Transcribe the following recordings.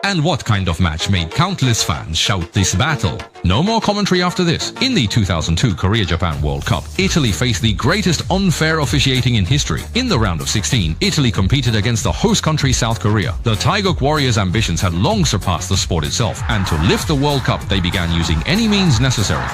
And what kind of match made countless fans shout this battle? No more commentary after this. In the 2002 Korea-Japan World Cup, Italy faced the greatest unfair officiating in history. In the round of 16, Italy competed against the host country South Korea. The Taeguk Warriors' ambitions had long surpassed the sport itself, and to lift the World Cup, they began using any means necessary.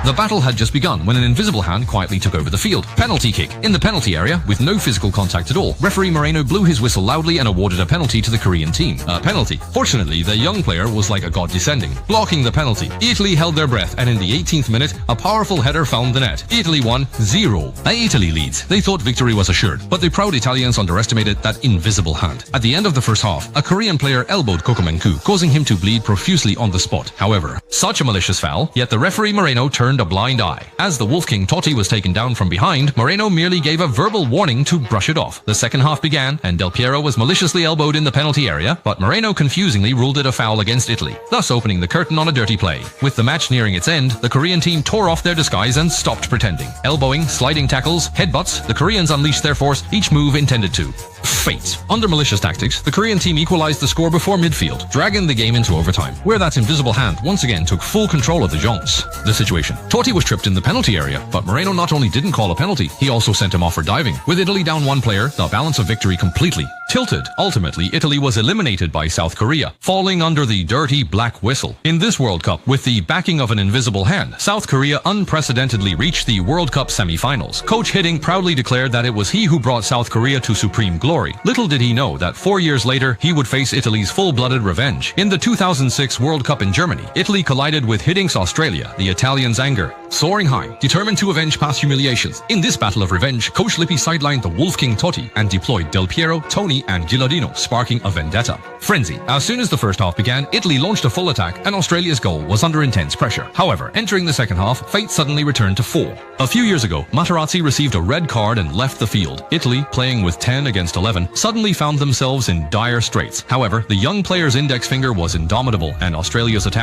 The battle had just begun when an invisible hand quietly took over the field. Penalty kick. In the penalty area, with no physical contact at all, referee Moreno blew his whistle loudly and awarded a penalty to the Korean team. A penalty. Fortunately, the young player was like a god descending, blocking the penalty. Italy held their breath, and in the 18th minute, a powerful header found the net. Italy won 0. Italy leads. They thought victory was assured, but the proud Italians underestimated that invisible hand. At the end of the first half, a Korean player elbowed Kokomenku, causing him to bleed profusely on the spot. However, such a malicious foul, yet the referee Moreno turned a blind eye. As the Wolf King Totti was taken down from behind, Moreno merely gave a verbal warning to brush it off. The second half began, and Del Piero was maliciously elbowed in the penalty area, but Moreno confusingly ruled it a foul against Italy, thus opening the curtain on a dirty play. With the match nearing its end, the Korean team tore off their disguise and stopped pretending. Elbowing, sliding tackles, headbutts, the Koreans unleashed their force, each move intended to. Fate. Under malicious tactics, the Korean team equalized the score before midfield, dragging the game into overtime, where that invisible hand once again took full control of the Jongs. The situation. Totti was tripped in the penalty area, but Moreno not only didn't call a penalty, he also sent him off for diving. With Italy down one player, the balance of victory completely tilted. Ultimately, Italy was eliminated by South Korea, falling under the dirty black whistle. In this World Cup, with the backing of an invisible hand, South Korea unprecedentedly reached the World Cup semi-finals. Coach Hiddink proudly declared that it was he who brought South Korea to supreme glory. Little did he know that 4 years later, he would face Italy's full-blooded revenge. In the 2006 World Cup in Germany, Italy collided with Hiddink's Australia, the Italians' anger soaring high, determined to avenge past humiliations. In this battle of revenge, Coach Lippi sidelined the Wolf King Totti and deployed Del Piero, Toni, and Gilardino, sparking a vendetta. Frenzy. As soon as the first half began, Italy launched a full attack, and Australia's goal was under intense pressure. However, entering the second half, fate suddenly returned to 4. A few years ago, Materazzi received a red card and left the field. Italy, playing with 10 against 11, suddenly found themselves in dire straits. However, the young player's index finger was indomitable, and Australia's attacks